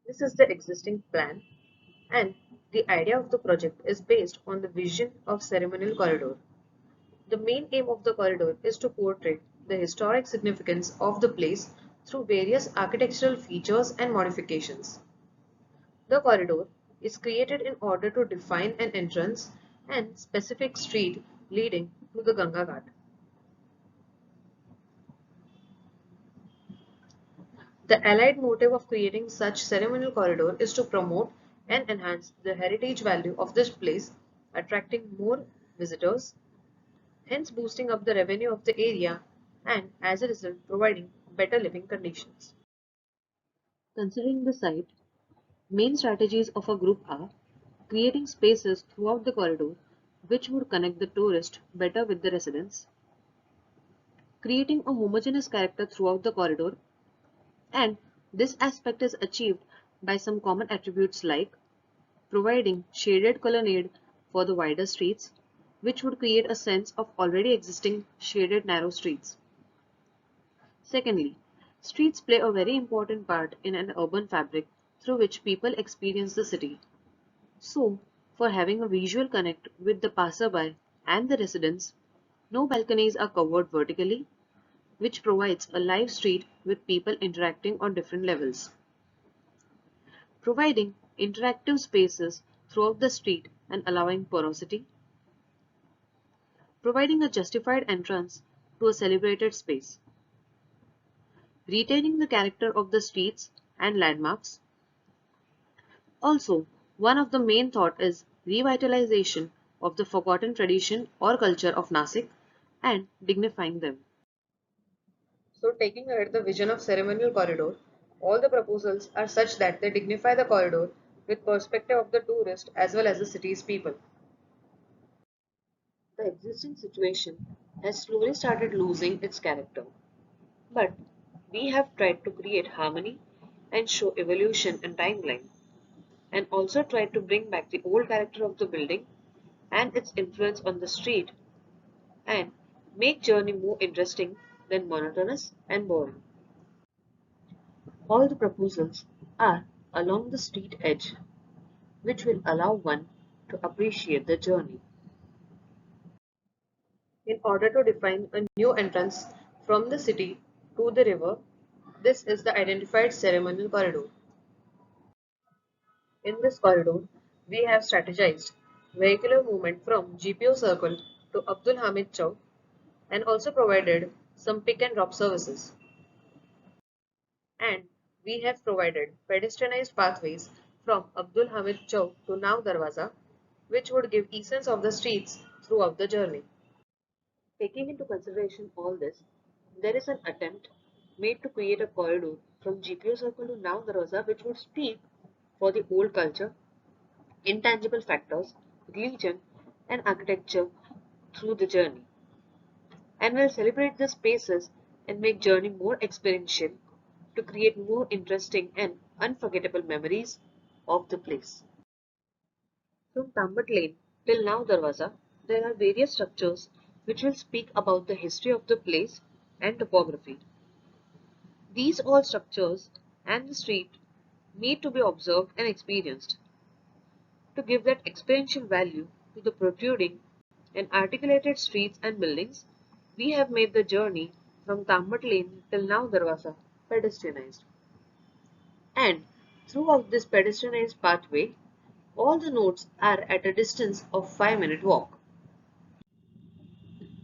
This is the existing plan, and the idea of the project is based on the vision of ceremonial corridor. The main aim of the corridor is to portray the historic significance of the place through various architectural features and modifications. The corridor is created in order to define an entrance and specific street leading to the Ganga Ghat. The allied motive of creating such ceremonial corridor is to promote and enhance the heritage value of this place, attracting more visitors, hence boosting up the revenue of the area and as a result providing better living conditions. Considering the site, main strategies of a group are creating spaces throughout the corridor which would connect the tourist better with the residents, creating a homogeneous character throughout the corridor, and this aspect is achieved by some common attributes like providing shaded colonnade for the wider streets, which would create a sense of already existing shaded narrow streets. Secondly, streets play a very important part in an urban fabric through which people experience the city. So, for having a visual connect with the passerby and the residents, no balconies are covered vertically, which provides a live street with people interacting on different levels. Providing interactive spaces throughout the street and allowing porosity. Providing a justified entrance to a celebrated space. Retaining the character of the streets and landmarks. Also, one of the main thought is revitalization of the forgotten tradition or culture of Nasik and dignifying them. So taking ahead the vision of ceremonial corridor, all the proposals are such that they dignify the corridor with perspective of the tourist as well as the city's people. The existing situation has slowly started losing its character, but we have tried to create harmony and show evolution and timeline, and also tried to bring back the old character of the building and its influence on the street and make journey more interesting than monotonous and boring. All the proposals are along the street edge, which will allow one to appreciate the journey. In order to define a new entrance from the city to the river, this is the identified ceremonial corridor. In this corridor, we have strategized vehicular movement from GPO Circle to Abdul Hamid Chowk and also provided some pick and drop services. And we have provided pedestrianized pathways from Abdul Hamid Chowk to Nav Darwaza, which would give essence of the streets throughout the journey. Taking into consideration all this, there is an attempt made to create a corridor from GPO Circle to Nav Darwaza which would speak for the old culture, intangible factors, religion, and architecture through the journey, and will celebrate the spaces and make journey more experiential to create more interesting and unforgettable memories of the place. From Tambat Lane till now Darwaza, there are various structures which will speak about the history of the place and topography. These all structures and the street need to be observed and experienced. To give that experiential value to the protruding and articulated streets and buildings, we have made the journey from Tambat Lane till now Darwaza pedestrianized. And throughout this pedestrianized pathway, all the nodes are at a distance of 5-minute walk.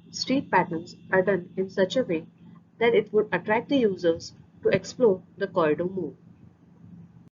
Street patterns are done in such a way that it would attract the users to explore the corridor more.